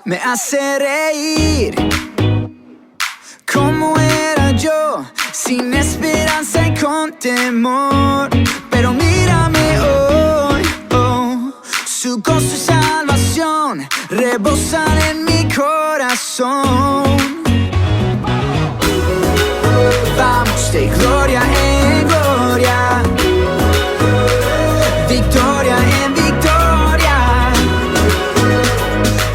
Me hace reír. ¿Cómo era yo? Sin esperanza y con temor. Pero mírame hoy, oh. Su gozo y salvación rebosan en mi corazón. Vamos de gloria en gloria, victoria en victoria.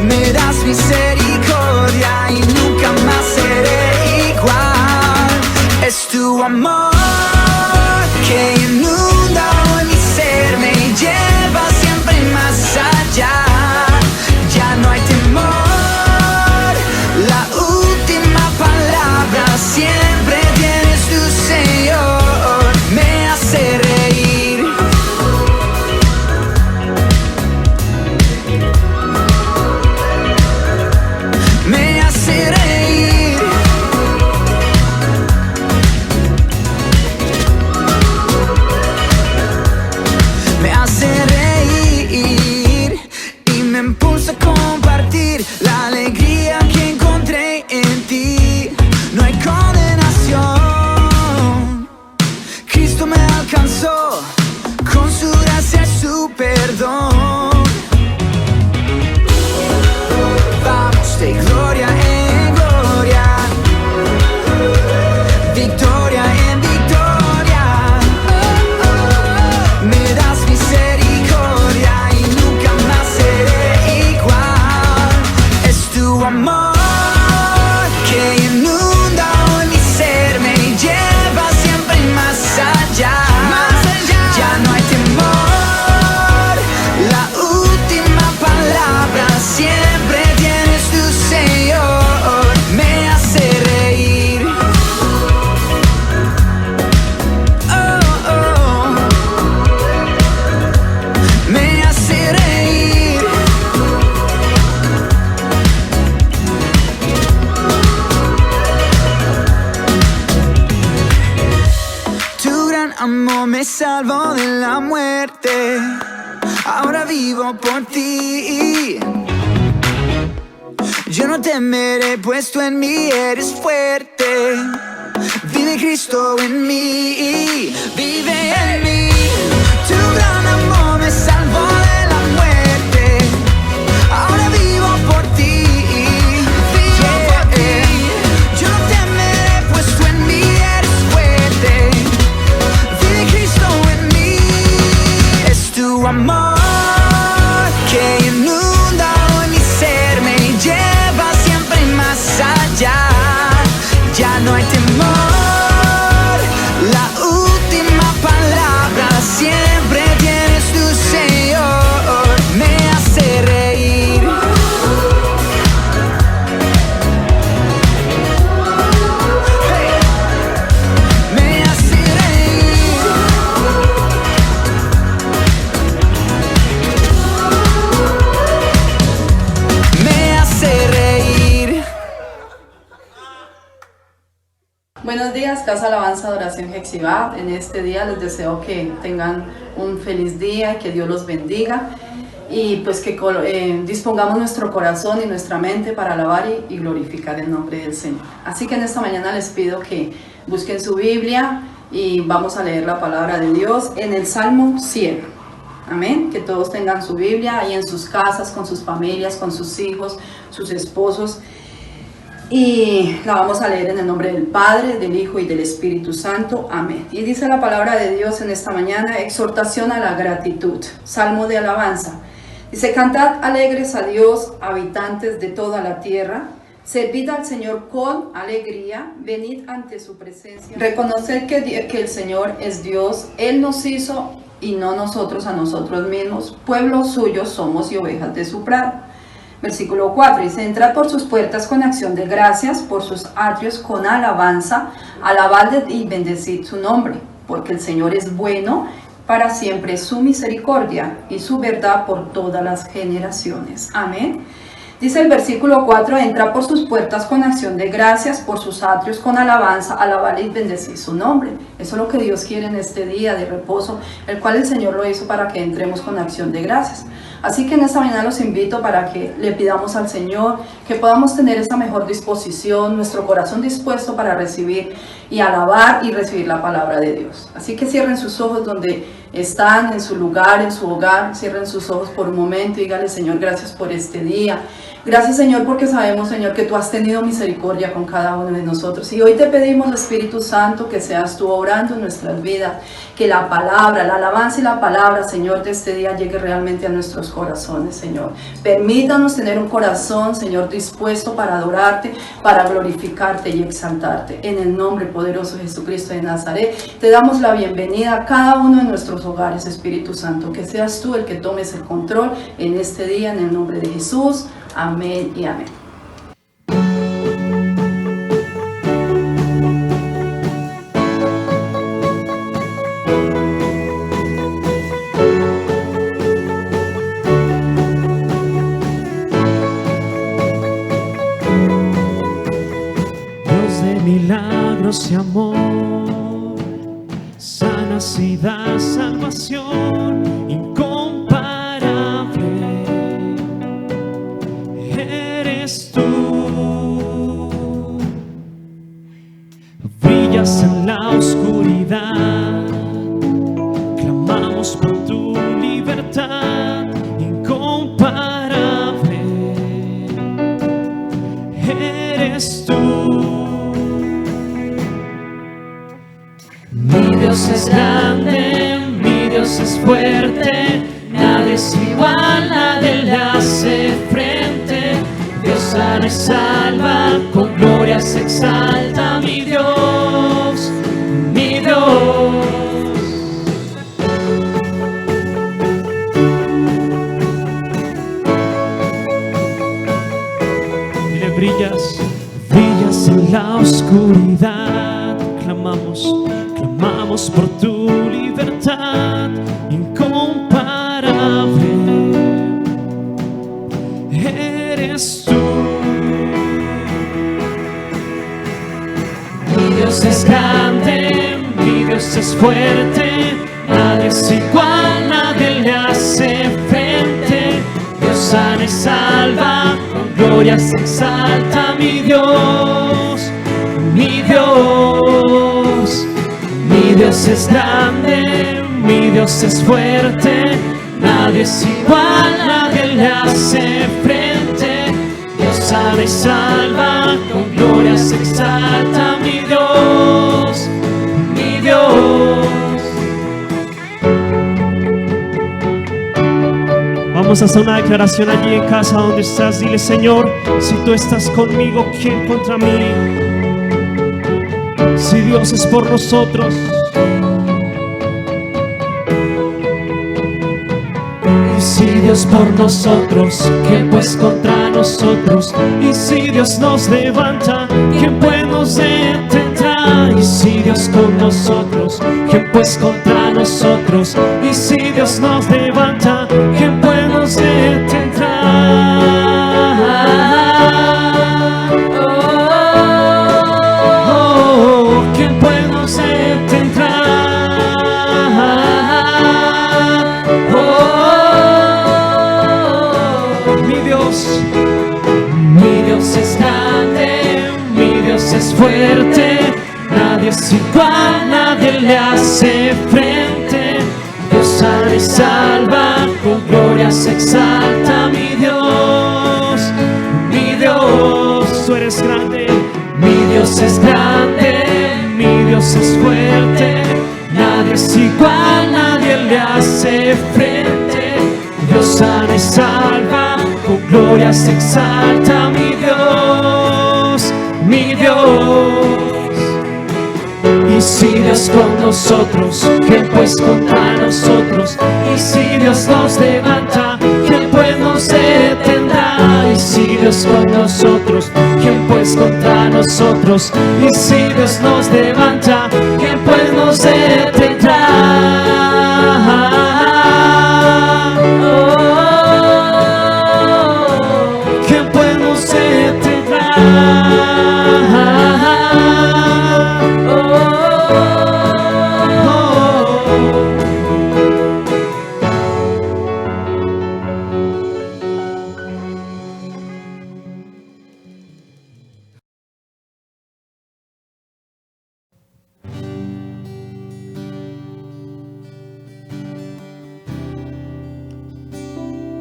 Me das misericordia y nunca más seré igual. Es tu amor que inunda hoy mi ser, me lleva siempre más allá. Ya no hay temor, la última palabra siempre tienes tú, Señor. Me hace reír. Me hace reír. Me hace reír y me impulsa a compartir la alegría que encontré en ti. No hay condenación, Cristo me alcanzó con su gracia y su perdón. Vamos de gloria en gloria, victoria en victoria. Me das misericordia y nunca más seré igual. Es tu amor que inunda hoy mi ser, me lleva siempre más allá. Ya no hay temor, la última palabra siempre tienes tú, Señor. Me hace reír. Oh, oh. Me hace reír. Tu gran amor me salvó de la muerte. Ahora vivo por ti. Yo no temeré, pues tú en mí eres fuerte. Vive Cristo en mí, vive en mí. Tu gran amor me salvó de la muerte. Ahora vivo por ti. Vivo por ti. Yo no temeré, pues tú en mí eres fuerte. Vive Cristo en mí. Es tu amor que inunda hoy mi ser, me lleva siempre más allá. Ya no hay temor, la última palabra siempre tienes tú, Señor. Me hace reír. Hey. Me hace reír. Me hace reír. Buenos días, Casa Alabanza Adoración Jexibá. En este día les deseo que tengan un feliz día y que Dios los bendiga. Y pues que dispongamos nuestro corazón y nuestra mente para alabar y glorificar el nombre del Señor. Así que en esta mañana les pido que busquen su Biblia y vamos a leer la palabra de Dios en el Salmo 100. Amén. Que todos tengan su Biblia ahí en sus casas, con sus familias, con sus hijos, sus esposos. Y la vamos a leer en el nombre del Padre, del Hijo y del Espíritu Santo. Amén. Y dice la palabra de Dios en esta mañana: exhortación a la gratitud. Salmo de alabanza. Dice: cantad alegres a Dios, habitantes de toda la tierra. Servid al Señor con alegría, venid ante su presencia. Reconoced que el Señor es Dios. Él nos hizo y no nosotros a nosotros mismos. Pueblo suyo somos y ovejas de su prado. Versículo 4 dice: entrad por sus puertas con acción de gracias, por sus atrios con alabanza, alabad y bendecid su nombre, porque el Señor es bueno, para siempre es su misericordia y su verdad por todas las generaciones. Amén. Dice el versículo 4: entrad por sus puertas con acción de gracias, por sus atrios con alabanza, alabad y bendecid su nombre. Eso es lo que Dios quiere en este día de reposo, el cual el Señor lo hizo para que entremos con acción de gracias. Así que en esta mañana los invito para que le pidamos al Señor que podamos tener esa mejor disposición, nuestro corazón dispuesto para recibir y alabar y recibir la palabra de Dios. Así que cierren sus ojos donde están, en su lugar, en su hogar, cierren sus ojos por un momento y dígale: Señor, gracias por este día. Gracias, Señor, porque sabemos, Señor, que tú has tenido misericordia con cada uno de nosotros. Y hoy te pedimos, Espíritu Santo, que seas tú obrando en nuestras vidas, que la palabra, la alabanza y la palabra, Señor, de este día llegue realmente a nuestros corazones, Señor. Permítanos tener un corazón, Señor, dispuesto para adorarte, para glorificarte y exaltarte. En el nombre poderoso de Jesucristo de Nazaret, te damos la bienvenida a cada uno de nuestros hogares, Espíritu Santo. Que seas tú el que tomes el control en este día, en el nombre de Jesús. Amén y amén. Dios de milagros y amor, sanas y das salvación incomparable. Eres tú, brillas en la oscuridad, clamamos por tu libertad incomparable. Eres tú. Mi Dios es grande, mi Dios es fuerte, nadie es igual, nadie le hace frente. Dios sana y salva, con gloria se exalta, mi Dios, mi Dios. Dile: brillas, brillas en la oscuridad, clamamos por tu libertad incomparable. Eres tú. Mi Dios es grande, mi Dios es fuerte, nadie es igual, nadie le hace frente. Dios sana y salva, con gloria se exalta, mi Dios, mi Dios. Mi Dios es grande, mi Dios es fuerte, nadie es igual, nadie le hace frente. Dios sana y salva, con gloria se exalta, mi Dios, mi Dios. Vamos a hacer una declaración allí en casa donde estás. Dile: Señor, si tú estás conmigo, ¿quién contra mí? Si Dios es por nosotros, y si Dios por nosotros, ¿quién pues contra nosotros? Y si Dios nos levanta, ¿quién pues nos detendrá? Y si Dios con nosotros, ¿quién pues contra nosotros? Y si Dios nos levanta, ¿quién pues nos detendrá? Es fuerte, nadie es igual, nadie le hace frente. Dios sana y salva, con gloria se exalta, mi Dios, mi Dios. Tú eres grande, mi Dios es grande, mi Dios es fuerte, nadie es igual, nadie le hace frente. Dios sana y salva, con gloria se exalta, mi Dios, mi Dios. Y si Dios con nosotros, ¿quién pues contra nosotros? Y si Dios nos levanta, ¿quién pues nos detendrá? Y si Dios con nosotros, ¿quién pues contra nosotros? Y si Dios nos levanta, ¿quién pues nos detendrá? ¿Quién pues nos detendrá?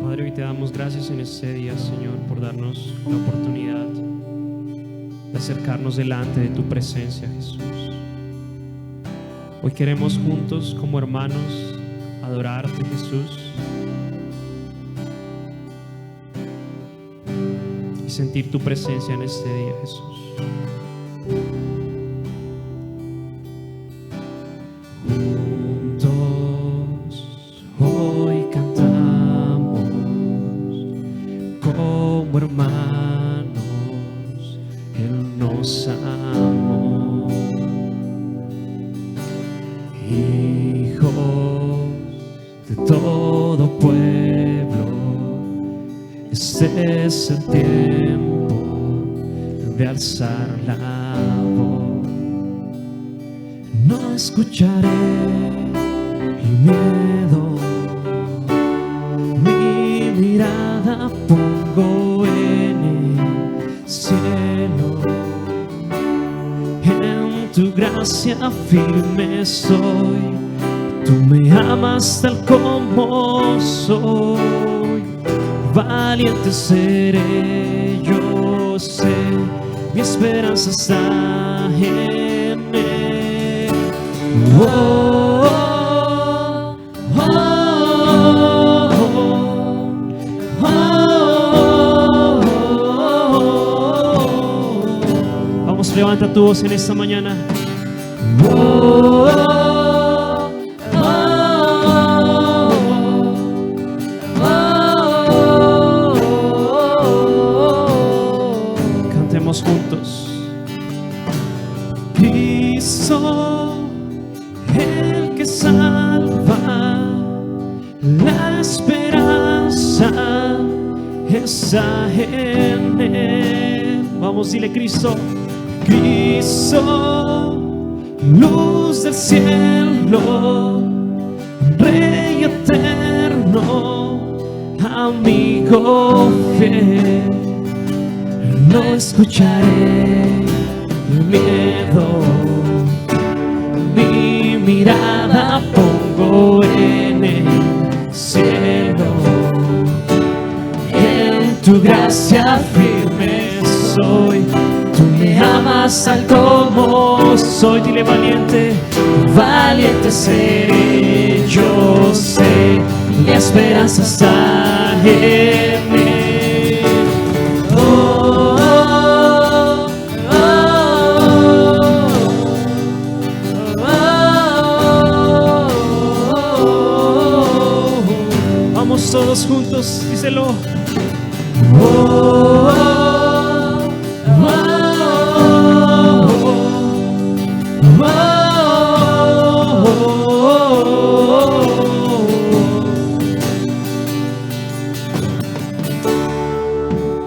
Padre, hoy te damos gracias en este día, Señor, por darnos la oportunidad de acercarnos delante de tu presencia, Jesús. Hoy queremos juntos como hermanos adorarte, Jesús, y sentir tu presencia en este día, Jesús. Juntos hoy cantamos como hermanos, Él nos amó. Hijos de todo pueblo, este es el tiempo de alzar la voz. No escucharé el miedo, mi mirada pongo en el cielo. En tu gracia firme soy, tú me amas tal como soy. Valiente seré, yo sé, mi esperanza está en él. Oh, oh, oh, oh. Vamos, levanta tu voz en esta mañana. Cantemos juntos. Cristo, el que salva, la esperanza está en él. Vamos, dile: Cristo, Cristo, luz del cielo, Rey eterno, amigo fiel. No escucharé el miedo, mi mirada pongo en el cielo. En tu gracia firme soy, tú me amas tal como soy. Dile: valiente, valiente seré, yo sé, mi esperanza está en él. Vamos todos juntos, díselo.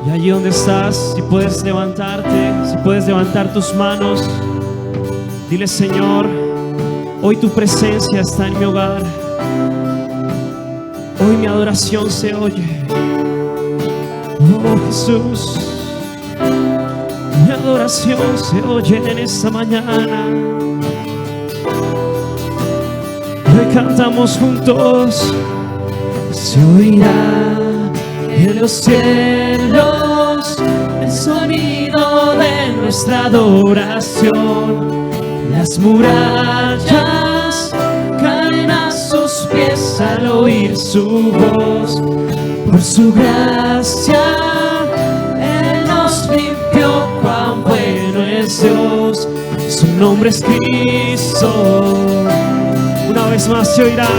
Y allí donde estás, si puedes levantarte, si puedes levantar tus manos, dile: Señor, hoy tu presencia está en mi hogar. Hoy mi adoración se oye. Oh Jesús, mi adoración se oye en esta mañana. Hoy cantamos juntos. Se oirá en los cielos el sonido de nuestra adoración. Las murallas caen a sus pies al oír su voz. Por su gracia Él nos limpió, cuán bueno es Dios. Su nombre es Cristo. Una vez más se oirá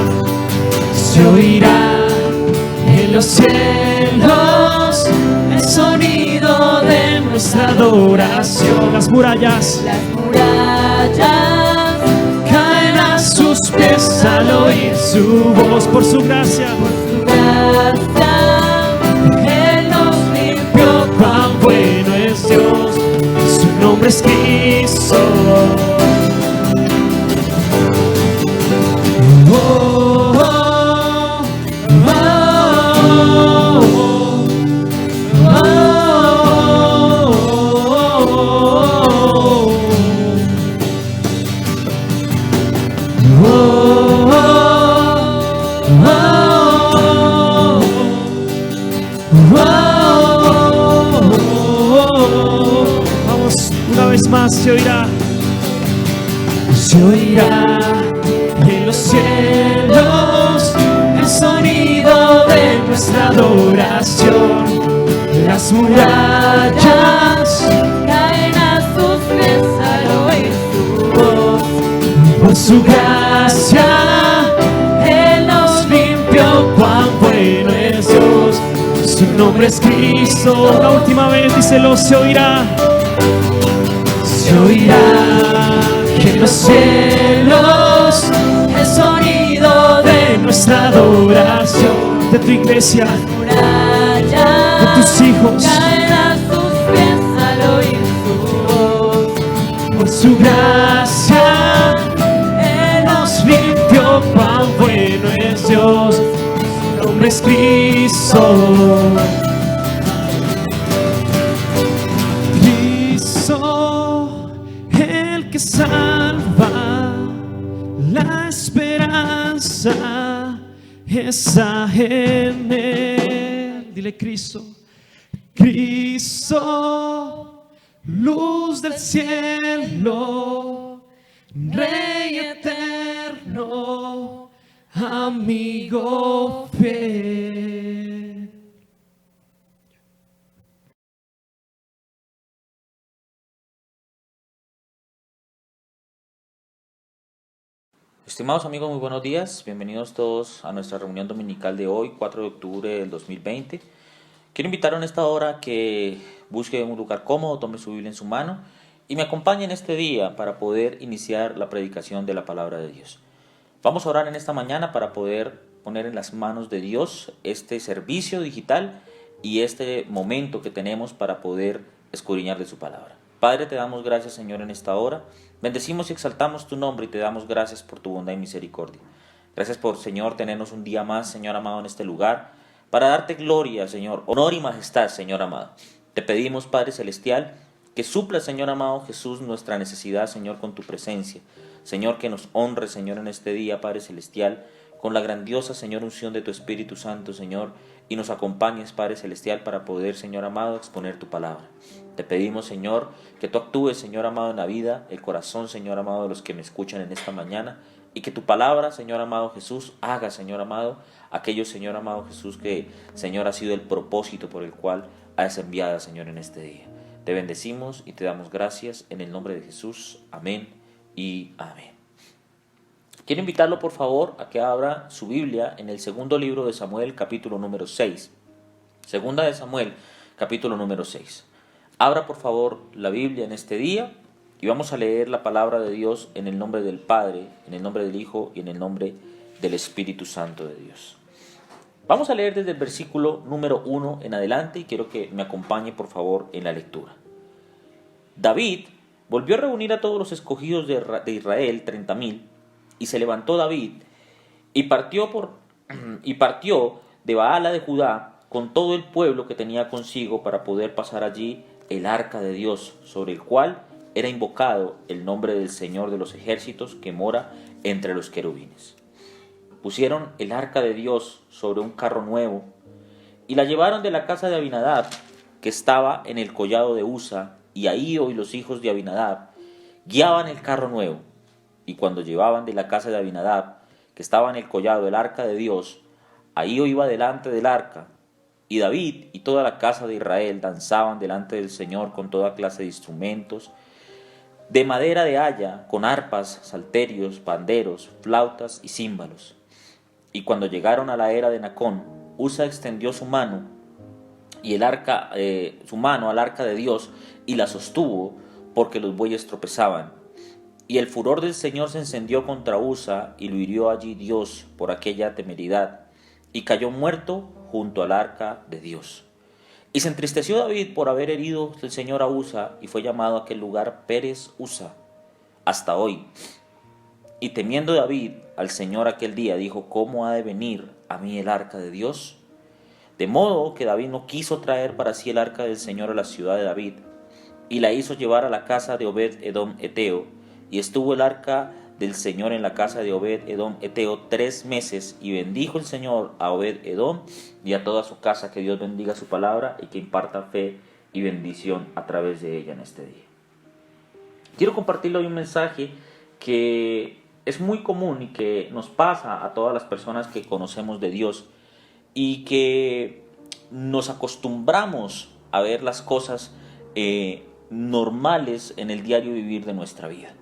en los cielos el sonido de nuestra adoración. Las murallas caen a sus pies al oír su voz. Por su gracia Él nos limpió, cuán bueno es Dios. Su nombre es Cristo. se oirá en los cielos el sonido de nuestra adoración. Las murallas caen a sus pies al oír su voz. por su gracia Él nos limpió. Cuán bueno es Dios, su nombre es Cristo. La última vez díselo, se oirá en los cielos el sonido de nuestra adoración. De tu iglesia, de tus hijos, Caen a sus pies al oír su voz. por su gracia Él nos limpió. Cuán bueno es Dios, su nombre es Cristo. Cristo, el que salva, la esperanza está en Él. Dile: Cristo, Cristo, luz del cielo, Rey eterno, amigo fiel. Estimados amigos, muy buenos días. Bienvenidos todos a nuestra reunión dominical de hoy, 4 de octubre del 2020. Quiero invitarlos en esta hora que busque un lugar cómodo, tome su Biblia en su mano y me acompañe en este día para poder iniciar la predicación de la palabra de Dios. Vamos a orar en esta mañana para poder poner en las manos de Dios este servicio digital y este momento que tenemos para poder escudriñar de su palabra. Padre, te damos gracias, Señor, en esta hora. Bendecimos y exaltamos tu nombre y te damos gracias por tu bondad y misericordia. Gracias por, Señor, tenernos un día más, Señor amado, en este lugar, para darte gloria, Señor, honor y majestad, Señor amado. Te pedimos, Padre Celestial, que supla, Señor amado Jesús, nuestra necesidad, Señor, con tu presencia. Señor, que nos honre, Señor, en este día, Padre Celestial, con la grandiosa, Señor, unción de tu Espíritu Santo, Señor, y nos acompañes, Padre Celestial, para poder, Señor amado, exponer tu palabra. Te pedimos, Señor, que tú actúes, Señor amado, en la vida, el corazón, Señor amado, de los que me escuchan en esta mañana, y que tu palabra, Señor amado Jesús, haga, Señor amado, aquello, Señor amado Jesús, que, Señor, ha sido el propósito por el cual has enviado, Señor, en este día. Te bendecimos y te damos gracias en el nombre de Jesús. Amén y amén. Quiero invitarlo, por favor, a que abra su Biblia en el segundo libro de Samuel, capítulo número 6. Segunda de Samuel, capítulo número 6. Abra, por favor, la Biblia en este día y vamos a leer la palabra de Dios en el nombre del Padre, en el nombre del Hijo y en el nombre del Espíritu Santo de Dios. Vamos a leer desde el versículo número 1 en adelante y quiero que me acompañe, por favor, en la lectura. David volvió a reunir a todos los escogidos de Israel, 30,000, y se levantó David y partió de Baala de Judá con todo el pueblo que tenía consigo para poder pasar allí el arca de Dios, sobre el cual era invocado el nombre del Señor de los ejércitos que mora entre los querubines. Pusieron el arca de Dios sobre un carro nuevo y la llevaron de la casa de Abinadab, que estaba en el collado de Usa, y Ahío y los hijos de Abinadab guiaban el carro nuevo. Y cuando llevaban de la casa de Abinadab, que estaba en el collado, el arca de Dios, Ahío iba delante del arca, y David y toda la casa de Israel danzaban delante del Señor con toda clase de instrumentos, de madera de haya, con arpas, salterios, panderos, flautas y címbalos. Y cuando llegaron a la era de Nacón, Usa extendió su mano al arca de Dios y la sostuvo, porque los bueyes tropezaban. Y el furor del Señor se encendió contra Usa, y lo hirió allí Dios por aquella temeridad, y cayó muerto junto al arca de Dios. Y se entristeció David por haber herido el Señor a Usa, y fue llamado a aquel lugar Pérez Usa, hasta hoy. Y temiendo David al Señor aquel día, dijo: ¿cómo ha de venir a mí el arca de Dios? De modo que David no quiso traer para sí el arca del Señor a la ciudad de David, y la hizo llevar a la casa de Obed-Edom Eteo, y estuvo el arca del Señor en la casa de Obed-Edom Eteo 3 meses, y bendijo el Señor a Obed-Edom y a toda su casa. Que Dios bendiga su palabra y que imparta fe y bendición a través de ella en este día. Quiero compartirle hoy un mensaje que es muy común y que nos pasa a todas las personas que conocemos de Dios y que nos acostumbramos a ver las cosas normales en el diario vivir de nuestra vida.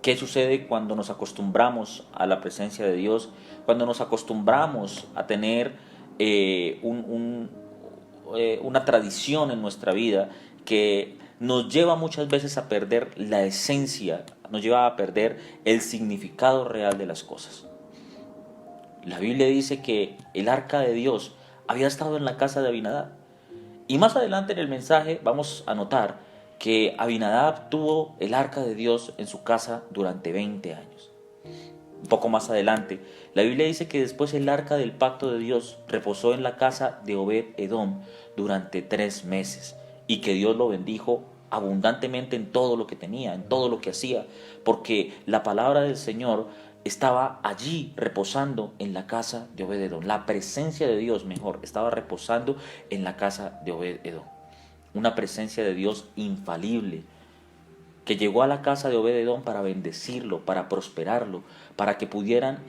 ¿Qué sucede cuando nos acostumbramos a la presencia de Dios? Cuando nos acostumbramos a tener una tradición en nuestra vida que nos lleva muchas veces a perder la esencia, nos lleva a perder el significado real de las cosas. La Biblia dice que el arca de Dios había estado en la casa de Abinadab. Y más adelante en el mensaje vamos a notar que Abinadab tuvo el arca de Dios en su casa durante 20 años. Un poco más adelante, la Biblia dice que después el arca del pacto de Dios reposó en la casa de Obed-Edom durante 3 meses y que Dios lo bendijo abundantemente en todo lo que tenía, en todo lo que hacía, porque la palabra del Señor estaba allí reposando en la casa de Obed-Edom. La presencia de Dios, mejor, estaba reposando en la casa de Obed-Edom. Una presencia de Dios infalible que llegó a la casa de Obed-Edom para bendecirlo, para prosperarlo, para que pudieran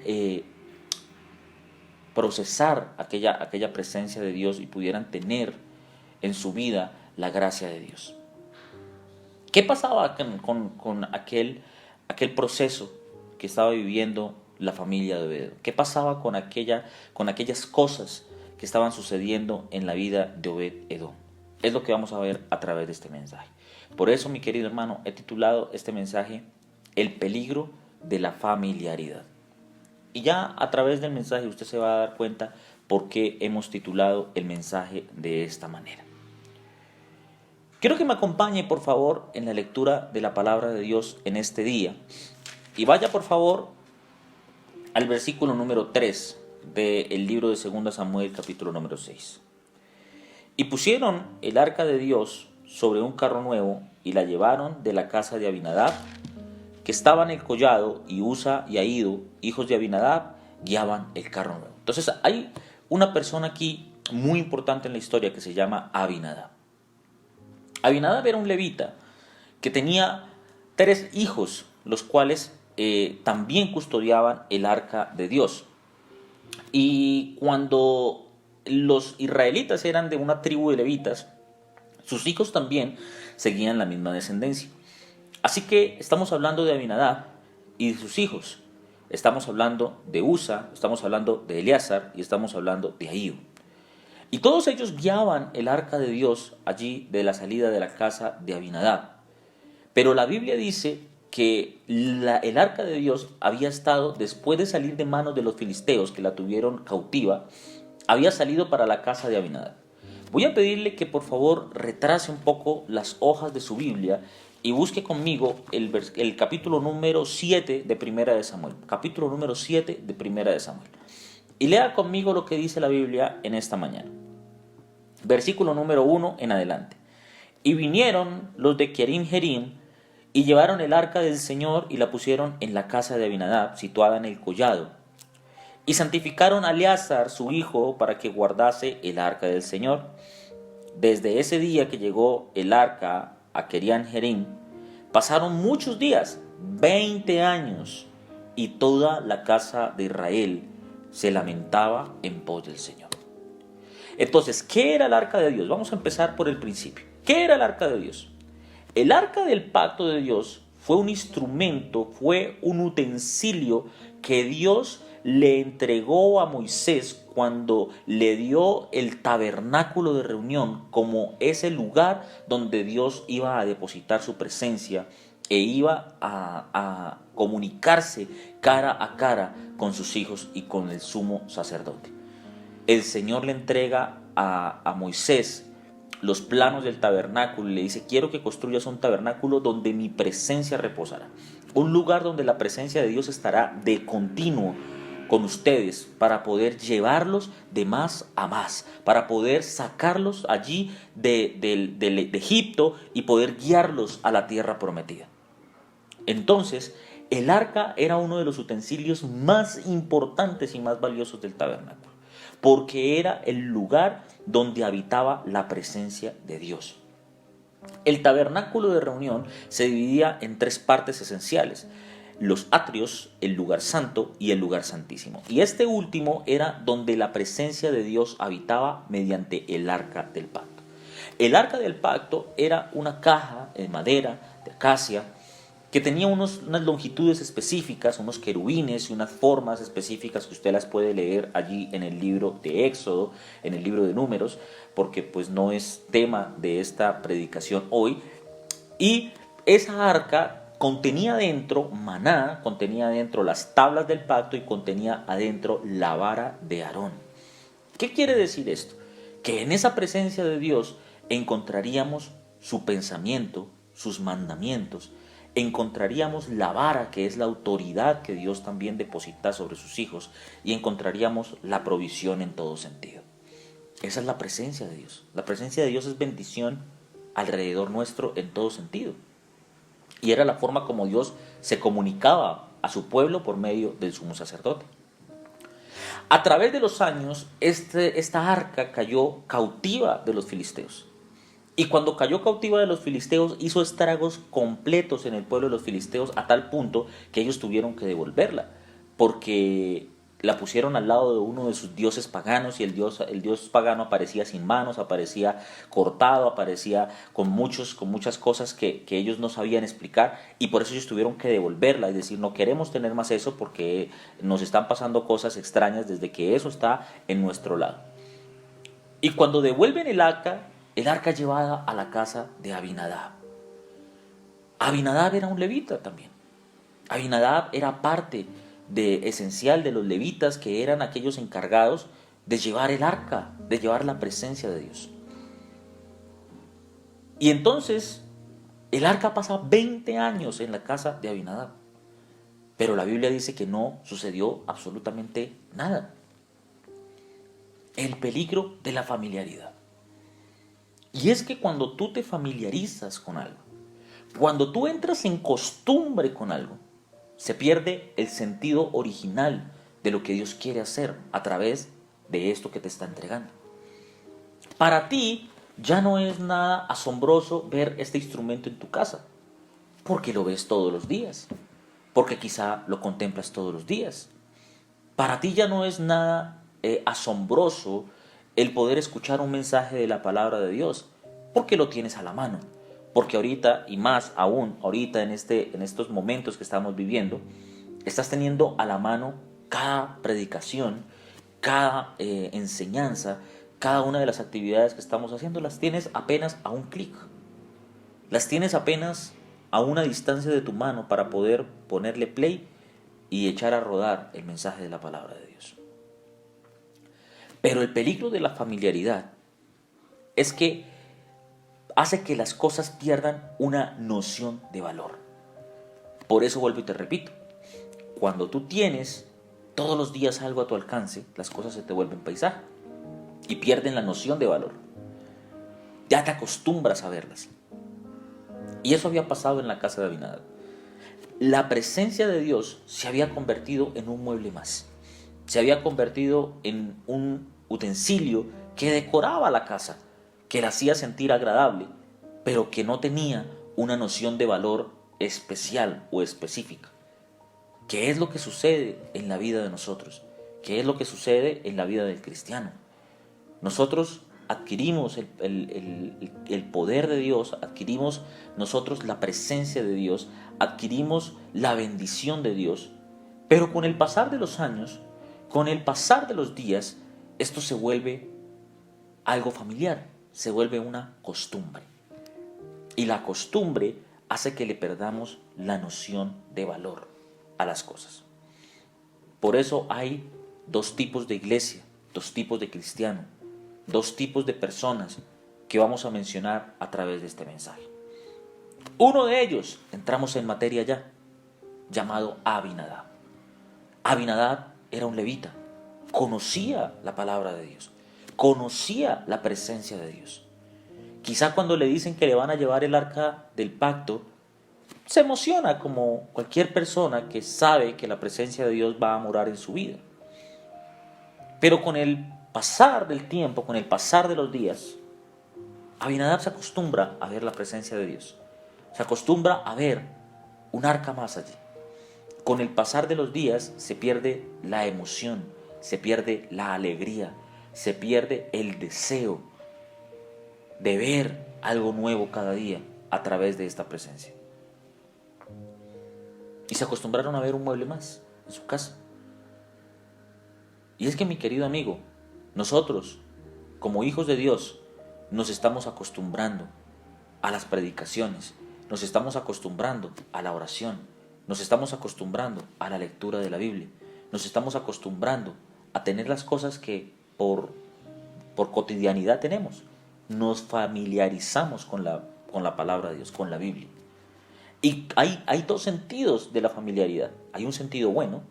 procesar aquella presencia de Dios y pudieran tener en su vida la gracia de Dios. ¿Qué pasaba con aquel proceso que estaba viviendo la familia de Obed-Edom? ¿Qué pasaba con aquellas cosas que estaban sucediendo en la vida de Obed-Edom? Es lo que vamos a ver a través de este mensaje. Por eso, mi querido hermano, he titulado este mensaje El peligro de la familiaridad. Y ya a través del mensaje usted se va a dar cuenta por qué hemos titulado el mensaje de esta manera. Quiero que me acompañe, por favor, en la lectura de la palabra de Dios en este día. Y vaya, por favor, al versículo número 3 del libro de 2 Samuel, capítulo número 6. Y pusieron el arca de Dios sobre un carro nuevo y la llevaron de la casa de Abinadab, que estaba en el collado, y Usa y Ahío, hijos de Abinadab, guiaban el carro nuevo. Entonces hay una persona aquí muy importante en la historia que se llama Abinadab. Abinadab era un levita que tenía 3 hijos, los cuales también custodiaban el arca de Dios. Y cuando los israelitas eran de una tribu de levitas, sus hijos también seguían la misma descendencia. Así que estamos hablando de Abinadab y de sus hijos. Estamos hablando de Usa, estamos hablando de Eleazar y estamos hablando de Ahío. Y todos ellos guiaban el arca de Dios allí de la salida de la casa de Abinadab. Pero la Biblia dice que el arca de Dios había estado, después de salir de manos de los filisteos que la tuvieron cautiva, había salido para la casa de Abinadab. Voy a pedirle que por favor retrase un poco las hojas de su Biblia y busque conmigo el capítulo número 7 de Primera de Samuel. Capítulo número 7 de Primera de Samuel. Y lea conmigo lo que dice la Biblia en esta mañana. Versículo número 1 en adelante. Y vinieron los de Kerim Jerim y llevaron el arca del Señor y la pusieron en la casa de Abinadab, situada en el collado. Y santificaron a Eleazar, su hijo, para que guardase el arca del Señor. Desde ese día que llegó el arca a Kiriat Jearim, pasaron muchos días, 20 años, y toda la casa de Israel se lamentaba en pos del Señor. Entonces, ¿qué era el arca de Dios? Vamos a empezar por el principio. ¿Qué era el arca de Dios? El arca del pacto de Dios fue un instrumento, fue un utensilio que Dios le entregó a Moisés cuando le dio el tabernáculo de reunión como ese lugar donde Dios iba a depositar su presencia e iba a comunicarse cara a cara con sus hijos y con el sumo sacerdote. El Señor le entrega a Moisés los planos del tabernáculo y le dice: quiero que construyas un tabernáculo donde mi presencia reposará, un lugar donde la presencia de Dios estará de continuo con ustedes para poder llevarlos de más a más, para poder sacarlos allí de Egipto y poder guiarlos a la tierra prometida. Entonces, el arca era uno de los utensilios más importantes y más valiosos del tabernáculo, porque era el lugar donde habitaba la presencia de Dios. El tabernáculo de reunión se dividía en tres partes esenciales: los atrios, el lugar santo y el lugar santísimo. Y este último era donde la presencia de Dios habitaba mediante el arca del pacto. El arca del pacto era una caja de madera, de acacia, que tenía unas longitudes específicas, unos querubines y unas formas específicas que usted las puede leer allí en el libro de Éxodo, en el libro de Números, porque pues no es tema de esta predicación hoy. Y esa arca contenía adentro maná, contenía adentro las tablas del pacto y contenía adentro la vara de Aarón. ¿Qué quiere decir esto? Que en esa presencia de Dios encontraríamos su pensamiento, sus mandamientos, encontraríamos la vara, que es la autoridad que Dios también deposita sobre sus hijos, y encontraríamos la provisión en todo sentido. Esa es la presencia de Dios. La presencia de Dios es bendición alrededor nuestro en todo sentido. Y era la forma como Dios se comunicaba a su pueblo por medio del sumo sacerdote. A través de los años, esta arca cayó cautiva de los filisteos. Y cuando cayó cautiva de los filisteos, hizo estragos completos en el pueblo de los filisteos, a tal punto que ellos tuvieron que devolverla, porque la pusieron al lado de uno de sus dioses paganos, y el dios pagano aparecía sin manos, aparecía cortado, aparecía con muchas cosas que ellos no sabían explicar, y por eso ellos tuvieron que devolverla, es decir, no queremos tener más eso porque nos están pasando cosas extrañas desde que eso está en nuestro lado. Y cuando devuelven el arca llevada a la casa de Abinadab. Abinadab era un levita también. Abinadab era parte esencial de los levitas, que eran aquellos encargados de llevar el arca, de llevar la presencia de Dios. Y entonces el arca pasa 20 años en la casa de Abinadab, pero la Biblia dice que no sucedió absolutamente nada. El peligro de la familiaridad. Y es que cuando tú te familiarizas con algo, cuando tú entras en costumbre con algo, se pierde el sentido original de lo que Dios quiere hacer a través de esto que te está entregando. Para ti ya no es nada asombroso ver este instrumento en tu casa, porque lo ves todos los días, porque quizá lo contemplas todos los días. Para ti ya no es nada asombroso el poder escuchar un mensaje de la palabra de Dios, porque lo tienes a la mano. Porque ahorita, y más aún ahorita en estos momentos que estamos viviendo, estás teniendo a la mano cada predicación, cada enseñanza, cada una de las actividades que estamos haciendo, las tienes apenas a un clic. Las tienes apenas a una distancia de tu mano para poder ponerle play y echar a rodar el mensaje de la palabra de Dios. Pero el peligro de la familiaridad es que hace que las cosas pierdan una noción de valor. Por eso vuelvo y te repito, cuando tú tienes todos los días algo a tu alcance, las cosas se te vuelven paisaje y pierden la noción de valor. Ya te acostumbras a verlas. Y eso había pasado en la casa de Abinadab. La presencia de Dios se había convertido en un mueble más. Se había convertido en un utensilio que decoraba la casa, que la hacía sentir agradable, pero que no tenía una noción de valor especial o específica. ¿Qué es lo que sucede en la vida de nosotros? ¿Qué es lo que sucede en la vida del cristiano? Nosotros adquirimos el poder de Dios, adquirimos nosotros la presencia de Dios, adquirimos la bendición de Dios, pero con el pasar de los años, con el pasar de los días, esto se vuelve algo familiar, se vuelve una costumbre. Y la costumbre hace que le perdamos la noción de valor a las cosas. Por eso hay dos tipos de iglesia, dos tipos de cristiano, dos tipos de personas que vamos a mencionar a través de este mensaje. Uno de ellos, entramos en materia ya, llamado Abinadab. Abinadab era un levita, conocía la palabra de Dios, conocía la presencia de Dios. Quizá cuando le dicen que le van a llevar el arca del pacto, se emociona como cualquier persona que sabe que la presencia de Dios va a morar en su vida. Pero con el pasar del tiempo, con el pasar de los días, Abinadab se acostumbra a ver la presencia de Dios. Se acostumbra a ver un arca más allí. Con el pasar de los días se pierde la emoción, se pierde la alegría, se pierde el deseo de ver algo nuevo cada día a través de esta presencia. Y se acostumbraron a ver un mueble más en su casa. Y es que, mi querido amigo, nosotros, como hijos de Dios, nos estamos acostumbrando a las predicaciones, nos estamos acostumbrando a la oración, nos estamos acostumbrando a la lectura de la Biblia, nos estamos acostumbrando a tener las cosas que por cotidianidad tenemos. Nos familiarizamos con la palabra de Dios, con la Biblia. Y hay dos sentidos de la familiaridad. Hay un sentido bueno,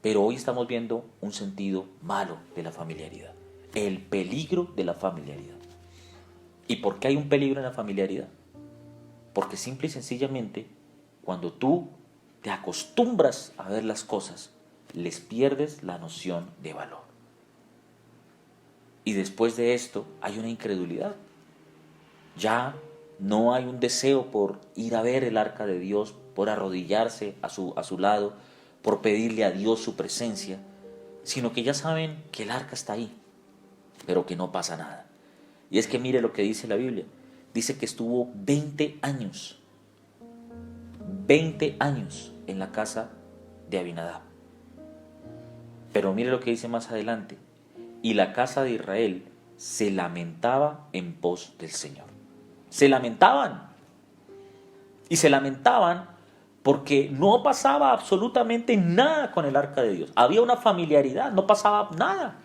pero hoy estamos viendo un sentido malo de la familiaridad. El peligro de la familiaridad. ¿Y por qué hay un peligro en la familiaridad? Porque simple y sencillamente, cuando tú te acostumbras a ver las cosas, les pierdes la noción de valor. Y después de esto hay una incredulidad. Ya no hay un deseo por ir a ver el arca de Dios, por arrodillarse a su lado, por pedirle a Dios su presencia, sino que ya saben que el arca está ahí, pero que no pasa nada. Y es que mire lo que dice la Biblia. Dice que estuvo 20 años en la casa de Abinadab. Pero mire lo que dice más adelante. Y la casa de Israel se lamentaba en pos del Señor. Se lamentaban. Y se lamentaban porque no pasaba absolutamente nada con el arca de Dios. Había una familiaridad, no pasaba nada.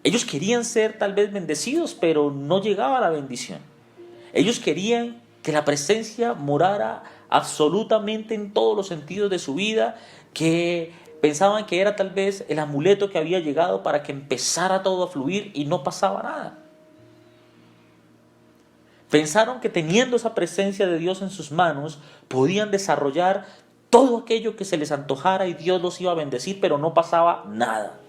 Ellos querían ser tal vez bendecidos, pero no llegaba la bendición. Ellos querían que la presencia morara absolutamente en todos los sentidos de su vida, que pensaban que era tal vez el amuleto que había llegado para que empezara todo a fluir y no pasaba nada. Pensaron que teniendo esa presencia de Dios en sus manos, podían desarrollar todo aquello que se les antojara y Dios los iba a bendecir, pero no pasaba nada.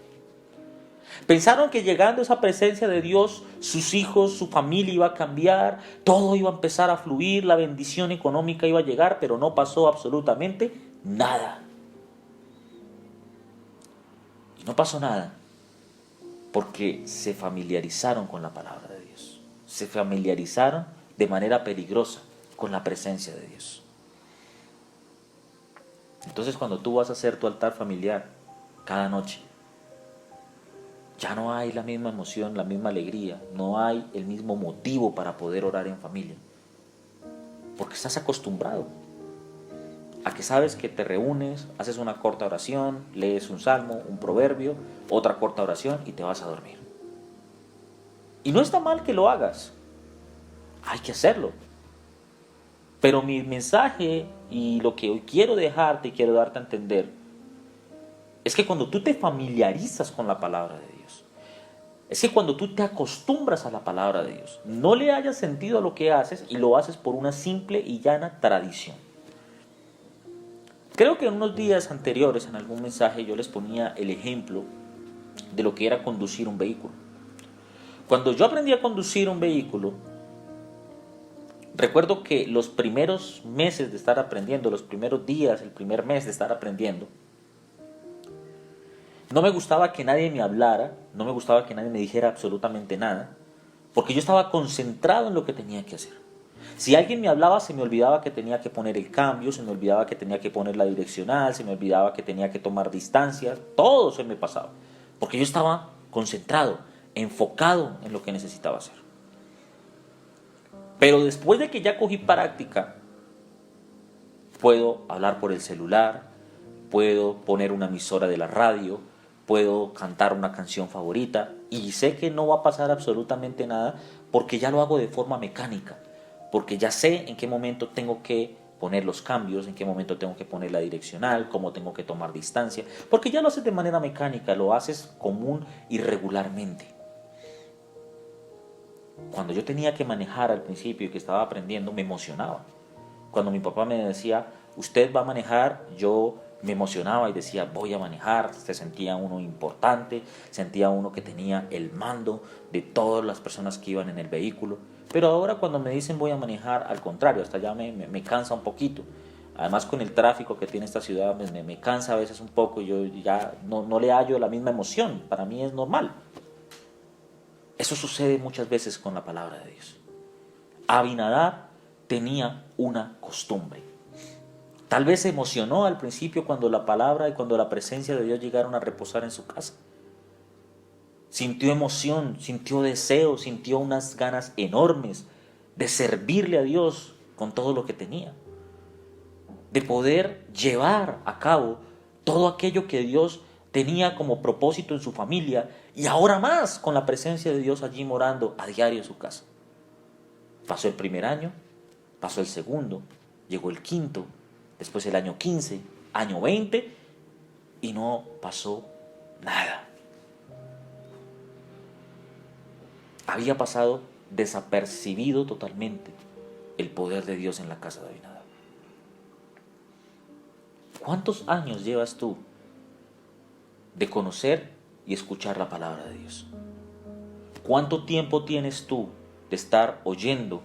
Pensaron que llegando a esa presencia de Dios, sus hijos, su familia iba a cambiar, todo iba a empezar a fluir, la bendición económica iba a llegar, pero no pasó absolutamente nada. Y no pasó nada porque se familiarizaron con la palabra de Dios. Se familiarizaron de manera peligrosa con la presencia de Dios. Entonces, cuando tú vas a hacer tu altar familiar cada noche, ya no hay la misma emoción, la misma alegría, no hay el mismo motivo para poder orar en familia. Porque estás acostumbrado a que sabes que te reúnes, haces una corta oración, lees un salmo, un proverbio, otra corta oración y te vas a dormir. Y no está mal que lo hagas, hay que hacerlo. Pero mi mensaje y lo que hoy quiero dejarte y quiero darte a entender es que cuando tú te familiarizas con la palabra de Dios, es que cuando tú te acostumbras a la palabra de Dios, no le hayas sentido a lo que haces y lo haces por una simple y llana tradición. Creo que en unos días anteriores, en algún mensaje, yo les ponía el ejemplo de lo que era conducir un vehículo. Cuando yo aprendí a conducir un vehículo, recuerdo que los primeros meses de estar aprendiendo, los primeros días, el primer mes de estar aprendiendo, no me gustaba que nadie me hablara, no me gustaba que nadie me dijera absolutamente nada, porque yo estaba concentrado en lo que tenía que hacer. Si alguien me hablaba, se me olvidaba que tenía que poner el cambio, se me olvidaba que tenía que poner la direccional, se me olvidaba que tenía que tomar distancias, todo se me pasaba, porque yo estaba concentrado, enfocado en lo que necesitaba hacer. Pero después de que ya cogí práctica, puedo hablar por el celular, puedo poner una emisora de la radio, puedo cantar una canción favorita y sé que no va a pasar absolutamente nada porque ya lo hago de forma mecánica, porque ya sé en qué momento tengo que poner los cambios, en qué momento tengo que poner la direccional, cómo tengo que tomar distancia, porque ya lo haces de manera mecánica, lo haces común y regularmente. Cuando yo tenía que manejar al principio y que estaba aprendiendo, me emocionaba. Cuando mi papá me decía, usted va a manejar, yo me emocionaba y decía, voy a manejar. Se sentía uno importante, sentía uno que tenía el mando de todas las personas que iban en el vehículo. Pero ahora cuando me dicen voy a manejar, al contrario, hasta ya me cansa un poquito. Además, con el tráfico que tiene esta ciudad, me cansa a veces un poco. Yo ya no le hallo la misma emoción. Para mí es normal. Eso sucede muchas veces con la palabra de Dios. Abinadab tenía una costumbre. Tal vez se emocionó al principio cuando la palabra y cuando la presencia de Dios llegaron a reposar en su casa. Sintió emoción, sintió deseo, sintió unas ganas enormes de servirle a Dios con todo lo que tenía. De poder llevar a cabo todo aquello que Dios tenía como propósito en su familia y ahora más con la presencia de Dios allí morando a diario en su casa. Pasó el primer año, pasó el segundo, llegó el quinto, después el año 15, año 20 y no pasó nada. Había pasado desapercibido totalmente el poder de Dios en la casa de Abinadab. ¿Cuántos años llevas tú de conocer y escuchar la palabra de Dios? ¿Cuánto tiempo tienes tú de estar oyendo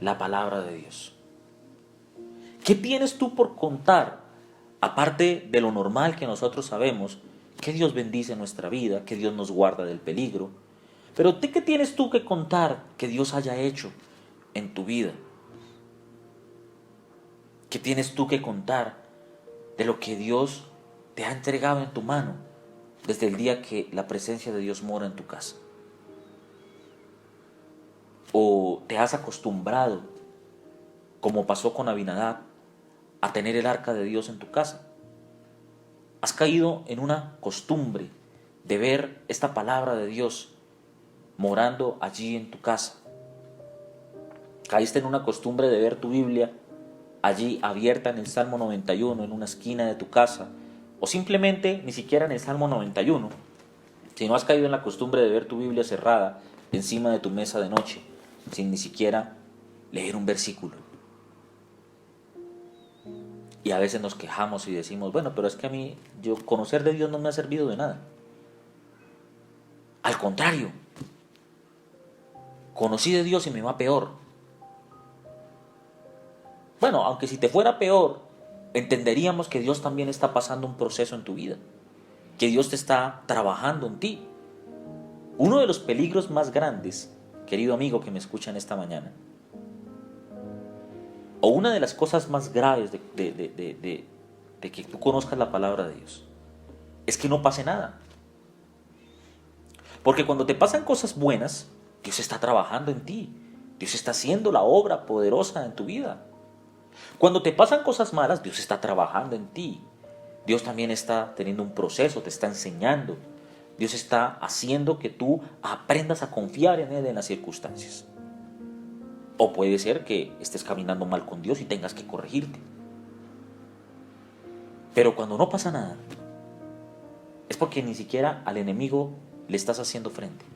la palabra de Dios? ¿Qué tienes tú por contar, aparte de lo normal que nosotros sabemos, que Dios bendice nuestra vida, que Dios nos guarda del peligro? Pero ¿qué tienes tú que contar que Dios haya hecho en tu vida? ¿Qué tienes tú que contar de lo que Dios te ha entregado en tu mano desde el día que la presencia de Dios mora en tu casa? ¿O te has acostumbrado, como pasó con Abinadab, a tener el arca de Dios en tu casa? ¿Has caído en una costumbre de ver esta palabra de Dios morando allí en tu casa? ¿Caíste en una costumbre de ver tu Biblia allí abierta en el Salmo 91 en una esquina de tu casa? O simplemente ni siquiera en el Salmo 91, si no has caído en la costumbre de ver tu Biblia cerrada encima de tu mesa de noche, sin ni siquiera leer un versículo. Y a veces nos quejamos y decimos, bueno, pero es que a mí conocer de Dios no me ha servido de nada. Al contrario, conocí de Dios y me va peor. Bueno, aunque si te fuera peor, entenderíamos que Dios también está pasando un proceso en tu vida, que Dios te está trabajando en ti. Uno de los peligros más grandes, querido amigo que me escucha en esta mañana, o una de las cosas más graves de que tú conozcas la palabra de Dios, es que no pase nada. Porque cuando te pasan cosas buenas, Dios está trabajando en ti. Dios está haciendo la obra poderosa en tu vida. Cuando te pasan cosas malas, Dios está trabajando en ti. Dios también está teniendo un proceso, te está enseñando. Dios está haciendo que tú aprendas a confiar en Él en las circunstancias. O puede ser que estés caminando mal con Dios y tengas que corregirte. Pero cuando no pasa nada, es porque ni siquiera al enemigo le estás haciendo frente.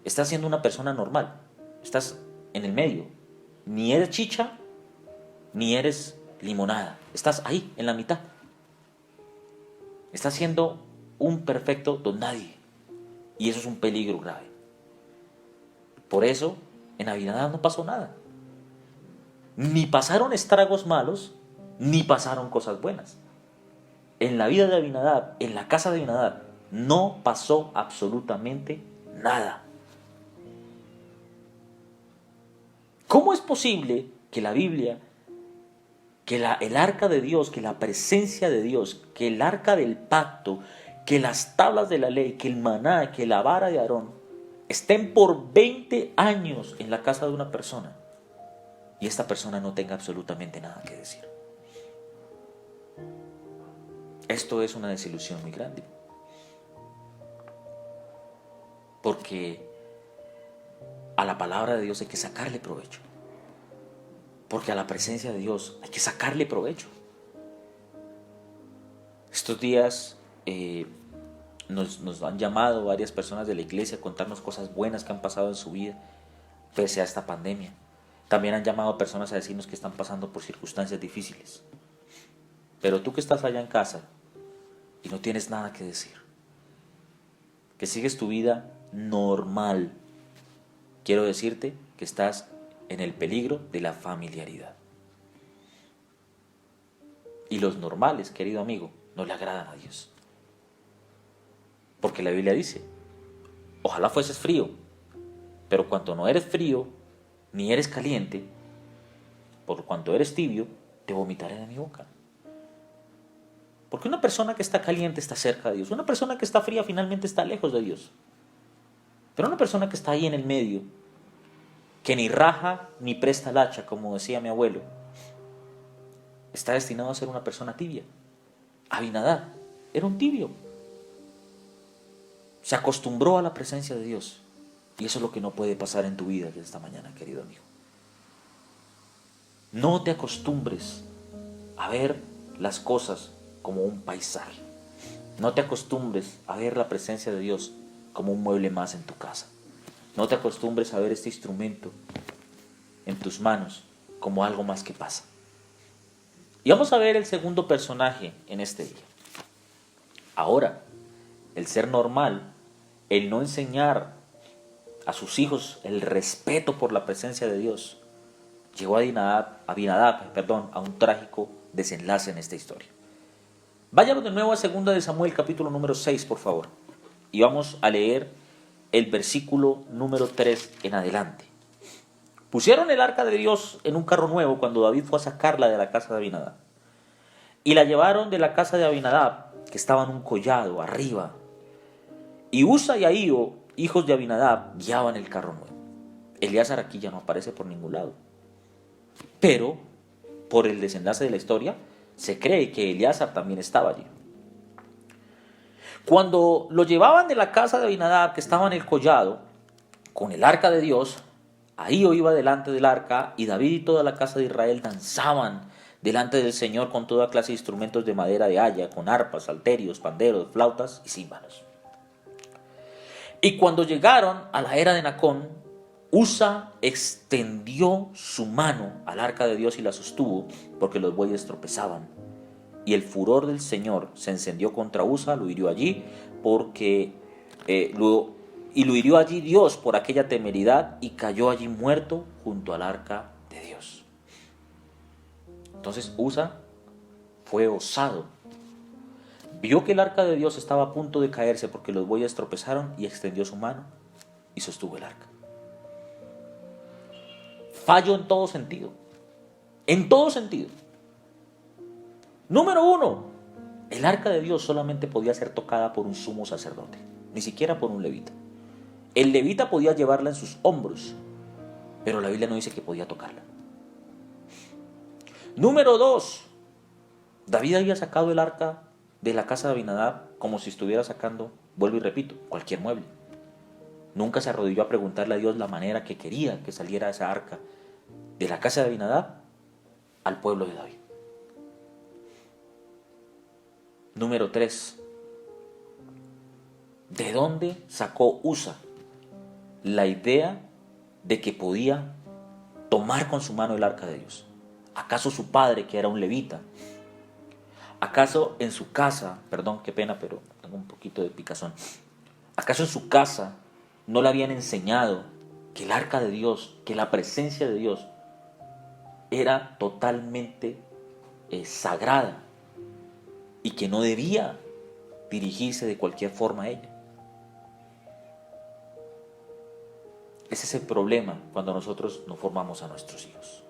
Estás siendo una persona normal. Estás en el medio. Ni eres chicha, ni eres limonada. Estás ahí, en la mitad. Estás siendo un perfecto don nadie. Y eso es un peligro grave. Por eso, en Abinadab no pasó nada. Ni pasaron estragos malos, ni pasaron cosas buenas. En la vida de Abinadab, en la casa de Abinadab, no pasó absolutamente nada. ¿Cómo es posible que la Biblia, que el arca de Dios, que la presencia de Dios, que el arca del pacto, que las tablas de la ley, que el maná, que la vara de Aarón estén por 20 años en la casa de una persona y esta persona no tenga absolutamente nada que decir? Esto es una desilusión muy grande. Porque a la palabra de Dios hay que sacarle provecho. Porque a la presencia de Dios hay que sacarle provecho. Estos días nos han llamado varias personas de la iglesia a contarnos cosas buenas que han pasado en su vida pese a esta pandemia. También han llamado personas a decirnos que están pasando por circunstancias difíciles. Pero tú que estás allá en casa y no tienes nada que decir, que sigues tu vida normal, quiero decirte que estás en el peligro de la familiaridad. Y los normales, querido amigo, no le agradan a Dios. Porque la Biblia dice, ojalá fueses frío, pero cuando no eres frío, ni eres caliente, por cuanto eres tibio, te vomitaré de mi boca. Porque una persona que está caliente está cerca de Dios. Una persona que está fría finalmente está lejos de Dios. Pero una persona que está ahí en el medio, que ni raja ni presta el hacha, como decía mi abuelo, está destinado a ser una persona tibia. Abinadab era un tibio. Se acostumbró a la presencia de Dios. Y eso es lo que no puede pasar en tu vida esta mañana, querido amigo. No te acostumbres a ver las cosas como un paisaje. No te acostumbres a ver la presencia de Dios como un mueble más en tu casa. No te acostumbres a ver este instrumento en tus manos como algo más que pasa. Y vamos a ver el segundo personaje en este día. Ahora, el ser normal, el no enseñar a sus hijos el respeto por la presencia de Dios, llegó a Abinadab, a un trágico desenlace en esta historia. Váyanos de nuevo a 2 de Samuel, capítulo número 6, por favor. Y vamos a leer el versículo número 3 en adelante. Pusieron el arca de Dios en un carro nuevo cuando David fue a sacarla de la casa de Abinadab. Y la llevaron de la casa de Abinadab, que estaba en un collado arriba. Y Usa y Ahío, hijos de Abinadab, guiaban el carro nuevo. Eleazar aquí ya no aparece por ningún lado. Pero, por el desenlace de la historia, se cree que Eleazar también estaba allí. Cuando lo llevaban de la casa de Abinadab, que estaba en el collado, con el arca de Dios, Ahío iba delante del arca, y David y toda la casa de Israel danzaban delante del Señor con toda clase de instrumentos de madera de haya, con arpas, salterios, panderos, flautas y címbalos. Y cuando llegaron a la era de Nacón, Usa extendió su mano al arca de Dios y la sostuvo, porque los bueyes tropezaban. Y el furor del Señor se encendió contra Usa, lo hirió allí, lo hirió allí Dios por aquella temeridad, y cayó allí muerto junto al arca de Dios. Entonces Usa fue osado. Vio que el arca de Dios estaba a punto de caerse porque los bueyes tropezaron, y extendió su mano y sostuvo el arca. Fallo en todo sentido. En todo sentido. Número 1. El arca de Dios solamente podía ser tocada por un sumo sacerdote, ni siquiera por un levita. El levita podía llevarla en sus hombros, pero la Biblia no dice que podía tocarla. Número 2. David había sacado el arca de la casa de Abinadab como si estuviera sacando, vuelvo y repito, cualquier mueble. Nunca se arrodilló a preguntarle a Dios la manera que quería que saliera esa arca de la casa de Abinadab al pueblo de David. Número 3. ¿De dónde sacó Usa la idea de que podía tomar con su mano el arca de Dios? ¿Acaso su padre, que era un levita? ¿Acaso en su casa, perdón, qué pena, pero tengo un poquito de picazón? ¿Acaso en su casa no le habían enseñado que el arca de Dios, que la presencia de Dios era totalmente sagrada y que no debía dirigirse de cualquier forma a ella? Ese es el problema cuando nosotros no formamos a nuestros hijos.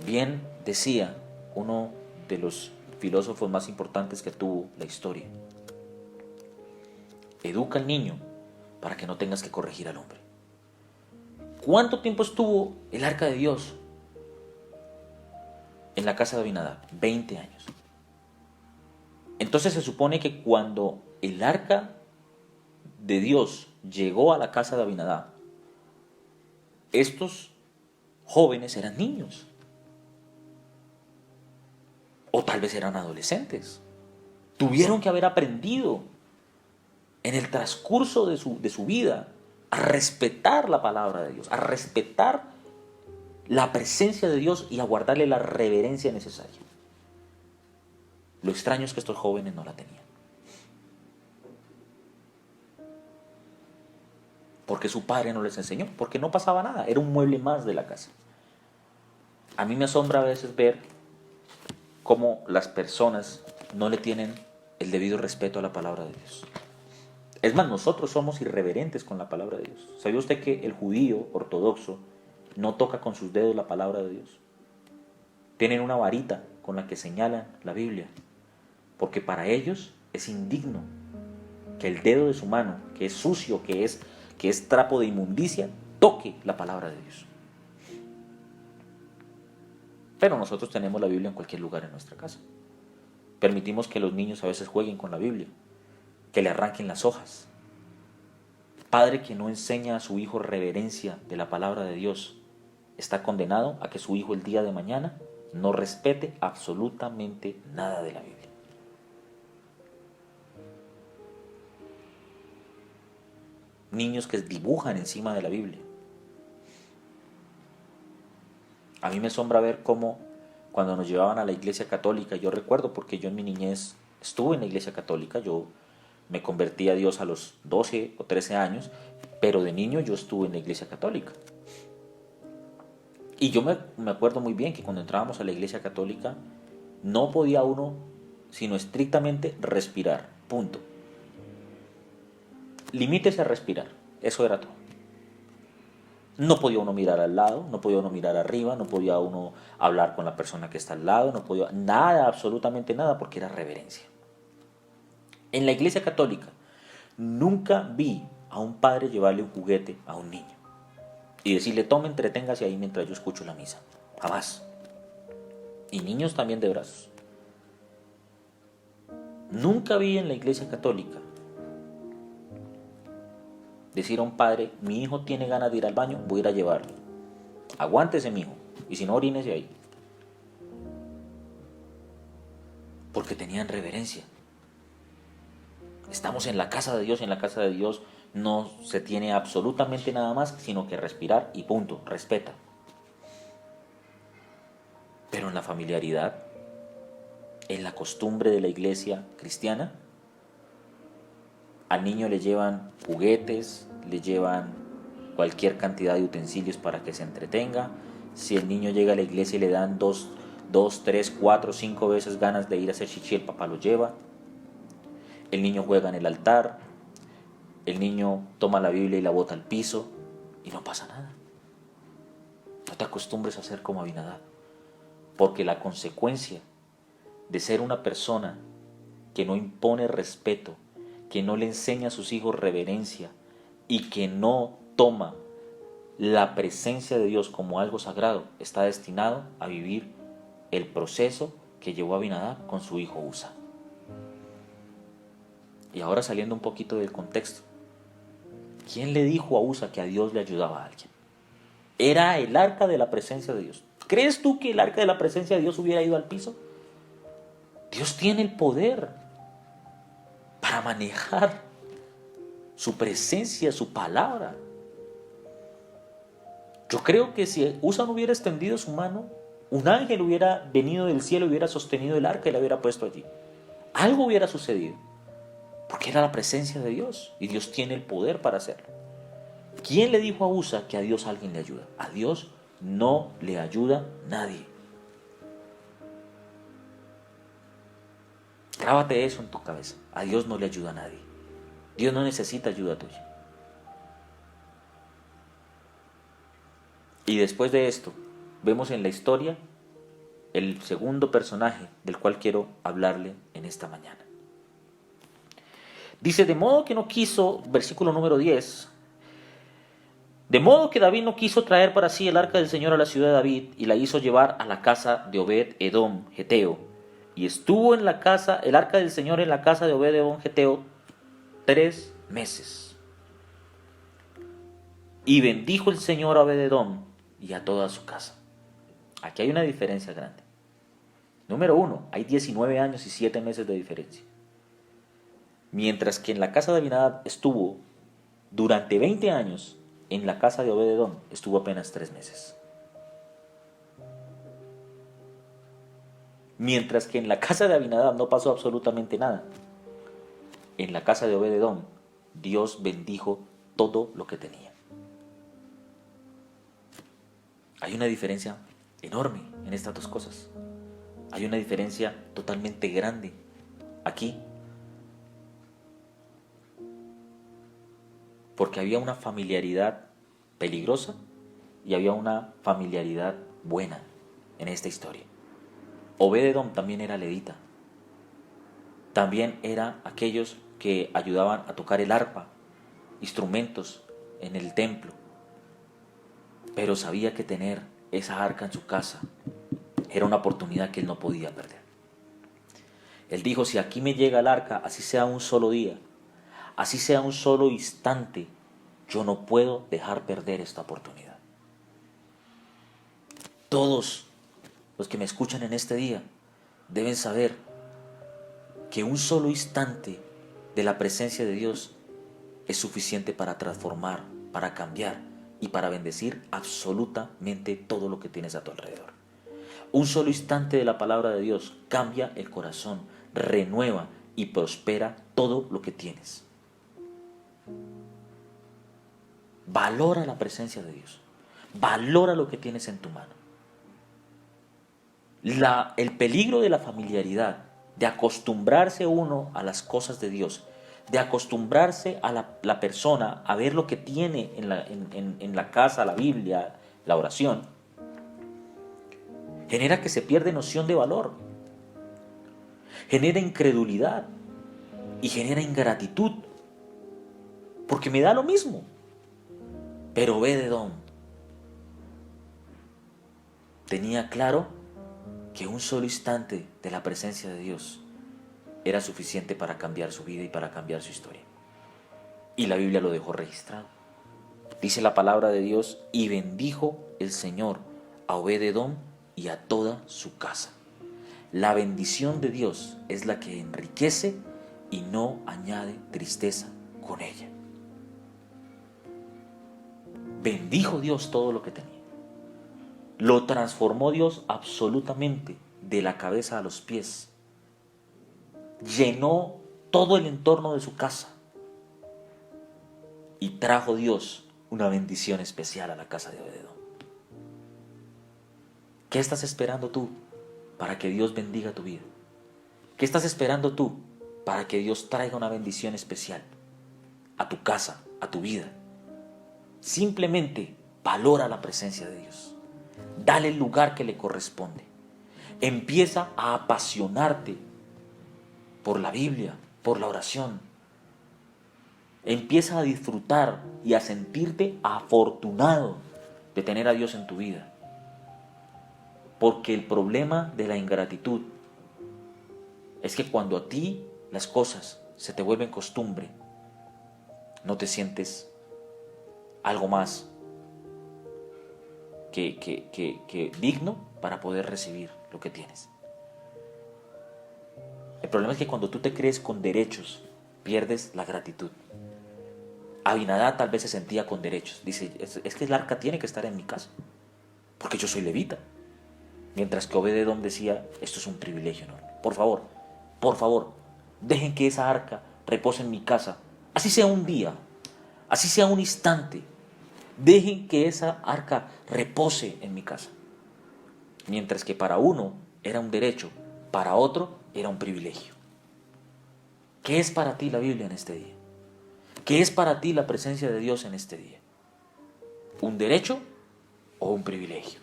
Bien decía uno de los filósofos más importantes que tuvo la historia: educa al niño para que no tengas que corregir al hombre. ¿Cuánto tiempo estuvo el arca de Dios en la casa de Abinadab? 20 años. Entonces se supone que cuando el arca de Dios llegó a la casa de Abinadab, estos jóvenes eran niños. O tal vez eran adolescentes. Tuvieron que haber aprendido en el transcurso de su vida a respetar la palabra de Dios, a respetar la presencia de Dios y a guardarle la reverencia necesaria. Lo extraño es que estos jóvenes no la tenían. Porque su padre no les enseñó, porque no pasaba nada, era un mueble más de la casa. A mí me asombra a veces ver cómo las personas no le tienen el debido respeto a la palabra de Dios. Es más, nosotros somos irreverentes con la palabra de Dios. ¿Sabía usted que el judío ortodoxo no toca con sus dedos la palabra de Dios? Tienen una varita con la que señalan la Biblia, porque para ellos es indigno que el dedo de su mano, que es sucio, que es trapo de inmundicia, toque la palabra de Dios. Pero nosotros tenemos la Biblia en cualquier lugar en nuestra casa. Permitimos que los niños a veces jueguen con la Biblia, que le arranquen las hojas. Padre que no enseña a su hijo reverencia de la palabra de Dios está condenado a que su hijo el día de mañana no respete absolutamente nada de la Biblia. Niños que dibujan encima de la Biblia. A mí me asombra ver cómo cuando nos llevaban a la iglesia católica, yo recuerdo porque yo en mi niñez estuve en la iglesia católica, yo me convertí a Dios a los 12 o 13 años, pero de niño yo estuve en la iglesia católica. Y yo me acuerdo muy bien que cuando entrábamos a la iglesia católica no podía uno sino estrictamente respirar, punto. Limítese a respirar, eso era todo. No podía uno mirar al lado, no podía uno mirar arriba, no podía uno hablar con la persona que está al lado, no podía nada, absolutamente nada, porque era reverencia. En la iglesia católica nunca vi a un padre llevarle un juguete a un niño y decirle, tome, entreténgase ahí mientras yo escucho la misa. Jamás. Y niños también de brazos. Nunca vi en la iglesia católica decir a un padre, mi hijo tiene ganas de ir al baño, voy a ir a llevarlo. Aguántese, mi hijo, y si no, orínese ahí. Porque tenían reverencia. Estamos en la casa de Dios, y en la casa de Dios no se tiene absolutamente nada más, sino que respirar y punto, respeta. Pero en la familiaridad, en la costumbre de la iglesia cristiana, al niño le llevan juguetes, le llevan cualquier cantidad de utensilios para que se entretenga. Si el niño llega a la iglesia y le dan 2, 3, 4, 5 veces ganas de ir a hacer chichi, el papá lo lleva. El niño juega en el altar, el niño toma la Biblia y la bota al piso y no pasa nada. No te acostumbres a ser como Abinadab, porque la consecuencia de ser una persona que no impone respeto, que no le enseña a sus hijos reverencia y que no toma la presencia de Dios como algo sagrado, está destinado a vivir el proceso que llevó Abinadab con su hijo Usa. Y ahora saliendo un poquito del contexto, ¿quién le dijo a Usa que a Dios le ayudaba a alguien? Era el arca de la presencia de Dios. ¿Crees tú que el arca de la presencia de Dios hubiera ido al piso? Dios tiene el poder para manejar su presencia, su palabra. Yo creo que si Usa no hubiera extendido su mano, un ángel hubiera venido del cielo, hubiera sostenido el arca y la hubiera puesto allí. Algo hubiera sucedido, porque era la presencia de Dios y Dios tiene el poder para hacerlo. ¿Quién le dijo a Usa que a Dios alguien le ayuda? A Dios no le ayuda nadie. Grábate eso en tu cabeza. A Dios no le ayuda a nadie. Dios no necesita ayuda tuya. Y después de esto, vemos en la historia el segundo personaje del cual quiero hablarle en esta mañana. Dice, de modo que no quiso, versículo número 10, de modo que David no quiso traer para sí el arca del Señor a la ciudad de David y la hizo llevar a la casa de Obed-Edom, Geteo. Y estuvo en la casa, el arca del Señor en la casa de Obed-Edom, Geteo, 3 meses. Y bendijo el Señor a Obed-Edom y a toda su casa. Aquí hay una diferencia grande. Número 1, hay 19 años y 7 meses de diferencia. Mientras que en la casa de Abinadab estuvo durante 20 años, en la casa de Obed-Edom estuvo apenas 3 meses. Mientras que en la casa de Abinadab no pasó absolutamente nada. En la casa de Obed-edom, Dios bendijo todo lo que tenía. Hay una diferencia enorme en estas dos cosas. Hay una diferencia totalmente grande aquí. Porque había una familiaridad peligrosa y había una familiaridad buena en esta historia. Obed-edom también era levita. También era aquellos que ayudaban a tocar el arpa, instrumentos en el templo. Pero sabía que tener esa arca en su casa era una oportunidad que él no podía perder. Él dijo, si aquí me llega el arca, así sea un solo día, así sea un solo instante, yo no puedo dejar perder esta oportunidad. Todos los que me escuchan en este día deben saber que un solo instante de la presencia de Dios es suficiente para transformar, para cambiar y para bendecir absolutamente todo lo que tienes a tu alrededor. Un solo instante de la palabra de Dios cambia el corazón, renueva y prospera todo lo que tienes. Valora la presencia de Dios. Valora lo que tienes en tu mano. El peligro de la familiaridad, de acostumbrarse uno a las cosas de Dios, de acostumbrarse a la persona a ver lo que tiene en la casa, la Biblia, la oración, genera que se pierde noción de valor, genera incredulidad y genera ingratitud, porque me da lo mismo. Pero Obed-edom tenía claro que un solo instante de la presencia de Dios era suficiente para cambiar su vida y para cambiar su historia. Y la Biblia lo dejó registrado. Dice la palabra de Dios, y bendijo el Señor a Obed-edom y a toda su casa. La bendición de Dios es la que enriquece y no añade tristeza con ella. Bendijo Dios todo lo que tenía. Lo transformó Dios absolutamente de la cabeza a los pies. Llenó todo el entorno de su casa. Y trajo Dios una bendición especial a la casa de Obed-edom. ¿Qué estás esperando tú para que Dios bendiga tu vida? ¿Qué estás esperando tú para que Dios traiga una bendición especial a tu casa, a tu vida? Simplemente valora la presencia de Dios. Dale el lugar que le corresponde. Empieza a apasionarte por la Biblia, por la oración. Empieza a disfrutar y a sentirte afortunado de tener a Dios en tu vida. Porque el problema de la ingratitud es que cuando a ti las cosas se te vuelven costumbre, no te sientes algo más que digno para poder recibir lo que tienes. El problema es que cuando tú te crees con derechos, pierdes la gratitud. Abinadab tal vez se sentía con derechos. Dice, es que el arca tiene que estar en mi casa, porque yo soy levita. Mientras que Obed-edom decía, esto es un privilegio enorme. Por favor, dejen que esa arca repose en mi casa. Así sea un día, así sea un instante. Dejen que esa arca repose en mi casa. Mientras que para uno era un derecho, para otro era un privilegio. ¿Qué es para ti la Biblia en este día? ¿Qué es para ti la presencia de Dios en este día? ¿Un derecho o un privilegio?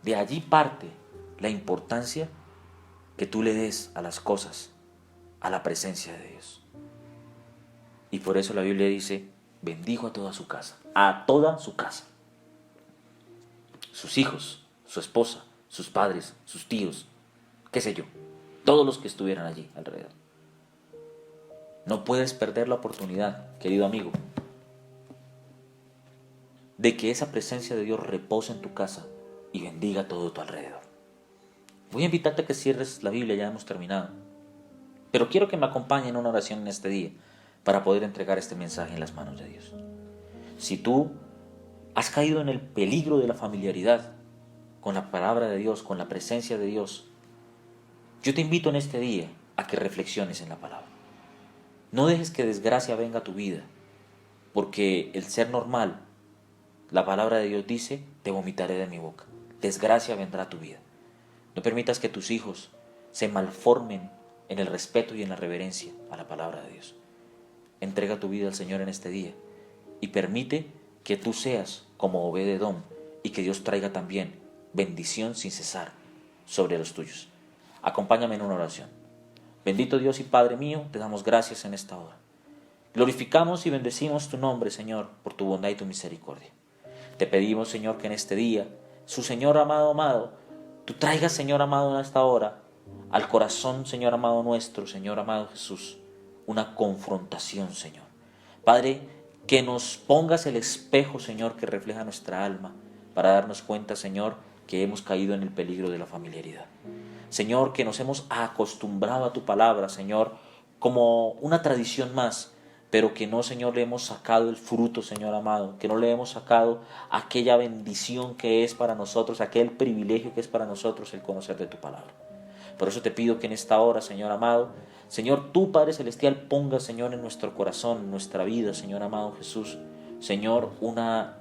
De allí parte la importancia que tú le des a las cosas, a la presencia de Dios. Y por eso la Biblia dice, bendijo a toda su casa, sus hijos, su esposa, sus padres, sus tíos, qué sé yo, todos los que estuvieran allí alrededor. No puedes perder la oportunidad, querido amigo, de que esa presencia de Dios repose en tu casa y bendiga todo tu alrededor. Voy a invitarte a que cierres la Biblia, ya hemos terminado, pero quiero que me acompañen en una oración en este día para poder entregar este mensaje en las manos de Dios. Si tú has caído en el peligro de la familiaridad, con la palabra de Dios, con la presencia de Dios, yo te invito en este día a que reflexiones en la palabra. No dejes que desgracia venga a tu vida, porque el ser normal, la palabra de Dios dice, te vomitaré de mi boca. Desgracia vendrá a tu vida. No permitas que tus hijos se malformen en el respeto y en la reverencia a la palabra de Dios. Entrega tu vida al Señor en este día y permite que tú seas como Obed-Edom y que Dios traiga también bendición sin cesar sobre los tuyos. Acompáñame en una oración. Bendito Dios y Padre mío, te damos gracias en esta hora. Glorificamos y bendecimos tu nombre, Señor, por tu bondad y tu misericordia. Te pedimos, Señor, que en este día, su Señor amado, tú traigas, Señor amado, en esta hora, al corazón, Señor amado nuestro, Señor amado Jesús, una confrontación, Señor. Padre, que nos pongas el espejo, Señor, que refleja nuestra alma, para darnos cuenta, Señor, que hemos caído en el peligro de la familiaridad. Señor, que nos hemos acostumbrado a tu palabra, Señor, como una tradición más, pero que no, Señor, le hemos sacado el fruto, Señor amado, que no le hemos sacado aquella bendición que es para nosotros, aquel privilegio que es para nosotros el conocer de tu palabra. Por eso te pido que en esta hora, Señor amado, Señor, tú, Padre Celestial, ponga, Señor, en nuestro corazón, en nuestra vida, Señor amado Jesús, Señor, una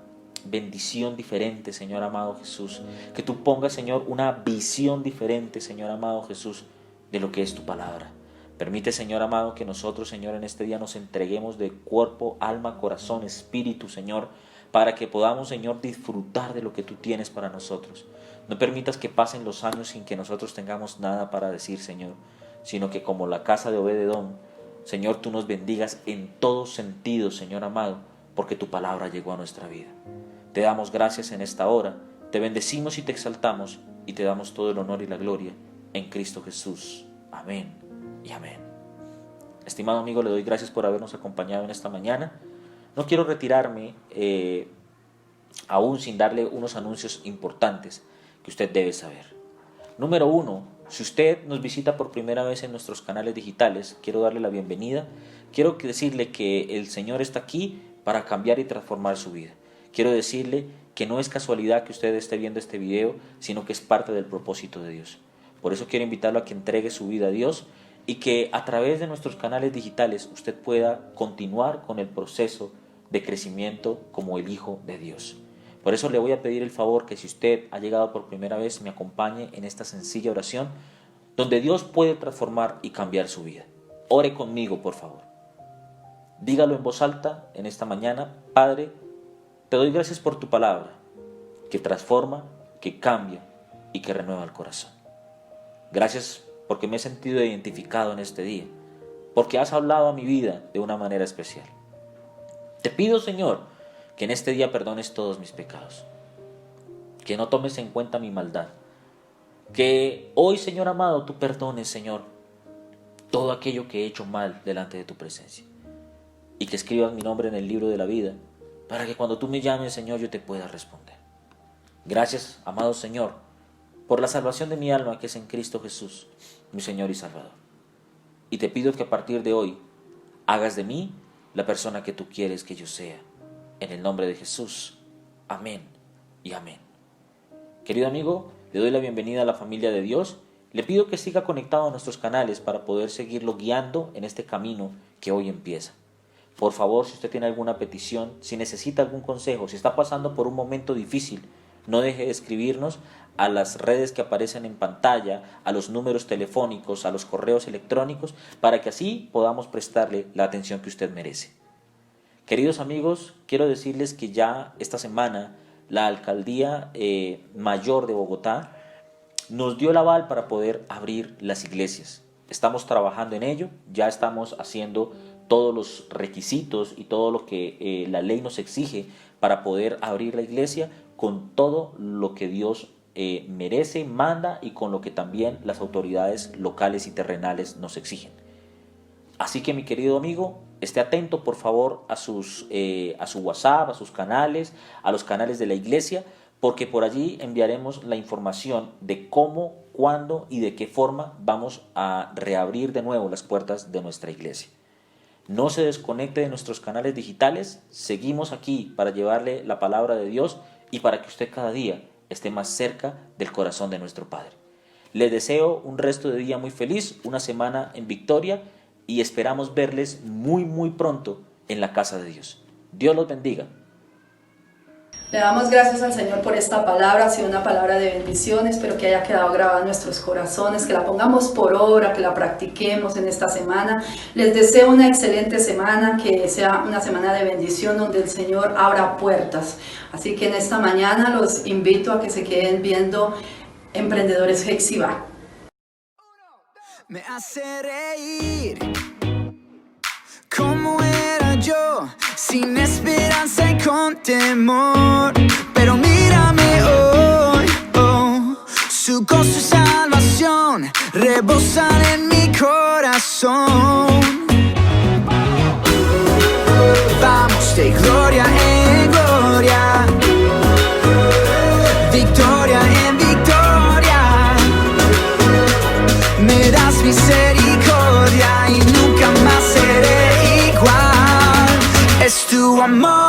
bendición diferente, Señor amado Jesús, que tú pongas, Señor, una visión diferente, Señor amado Jesús, de lo que es tu palabra. Permite, Señor amado, que nosotros, Señor, en este día nos entreguemos de cuerpo, alma, corazón, espíritu, Señor, para que podamos, Señor, disfrutar de lo que tú tienes para nosotros. No permitas que pasen los años sin que nosotros tengamos nada para decir, Señor, sino que como la casa de Obed-Edom, Señor, tú nos bendigas en todo sentido, Señor amado, porque tu palabra llegó a nuestra vida. Te damos gracias en esta hora, te bendecimos y te exaltamos, y te damos todo el honor y la gloria en Cristo Jesús. Amén y amén. Estimado amigo, le doy gracias por habernos acompañado en esta mañana. No quiero retirarme aún sin darle unos anuncios importantes que usted debe saber. Número 1, si usted nos visita por primera vez en nuestros canales digitales, quiero darle la bienvenida. Quiero decirle que el Señor está aquí para cambiar y transformar su vida. Quiero decirle que no es casualidad que usted esté viendo este video, sino que es parte del propósito de Dios. Por eso quiero invitarlo a que entregue su vida a Dios y que a través de nuestros canales digitales usted pueda continuar con el proceso de crecimiento como el Hijo de Dios. Por eso le voy a pedir el favor que si usted ha llegado por primera vez, me acompañe en esta sencilla oración donde Dios puede transformar y cambiar su vida. Ore conmigo, por favor. Dígalo en voz alta en esta mañana: Padre, te doy gracias por tu palabra, que transforma, que cambia y que renueva el corazón. Gracias porque me he sentido identificado en este día, porque has hablado a mi vida de una manera especial. Te pido, Señor, que en este día perdones todos mis pecados, que no tomes en cuenta mi maldad, que hoy, Señor amado, tú perdones, Señor, todo aquello que he hecho mal delante de tu presencia, y que escribas mi nombre en el libro de la vida, para que cuando tú me llames, Señor, yo te pueda responder. Gracias, amado Señor, por la salvación de mi alma que es en Cristo Jesús, mi Señor y Salvador. Y te pido que a partir de hoy hagas de mí la persona que tú quieres que yo sea. En el nombre de Jesús. Amén y amén. Querido amigo, le doy la bienvenida a la familia de Dios. Le pido que siga conectado a nuestros canales para poder seguirlo guiando en este camino que hoy empieza. Por favor, si usted tiene alguna petición, si necesita algún consejo, si está pasando por un momento difícil, no deje de escribirnos a las redes que aparecen en pantalla, a los números telefónicos, a los correos electrónicos, para que así podamos prestarle la atención que usted merece. Queridos amigos, quiero decirles que ya esta semana la Alcaldía Mayor de Bogotá nos dio el aval para poder abrir las iglesias. Estamos trabajando en ello, ya estamos haciendo todos los requisitos y todo lo que la ley nos exige para poder abrir la iglesia con todo lo que Dios merece, manda y con lo que también las autoridades locales y terrenales nos exigen. Así que mi querido amigo, esté atento por favor a su WhatsApp, a sus canales, a los canales de la iglesia, porque por allí enviaremos la información de cómo, cuándo y de qué forma vamos a reabrir de nuevo las puertas de nuestra iglesia. No se desconecte de nuestros canales digitales, seguimos aquí para llevarle la palabra de Dios y para que usted cada día esté más cerca del corazón de nuestro Padre. Les deseo un resto de día muy feliz, una semana en victoria y esperamos verles muy pronto en la casa de Dios. Dios los bendiga. Le damos gracias al Señor por esta palabra, ha sido una palabra de bendición, espero que haya quedado grabada en nuestros corazones, que la pongamos por obra, que la practiquemos en esta semana. Les deseo una excelente semana, que sea una semana de bendición donde el Señor abra puertas. Así que en esta mañana los invito a que se queden viendo Emprendedores Hexiva. Me hace reír. ¿Cómo era yo? Sin esperanza y con temor. Pero mírame hoy, oh. Su gozo y salvación rebosan en mi corazón. Vamos de gloria en gloria, victoria en victoria. Me das misericordia y nunca más seré igual. Es tu amor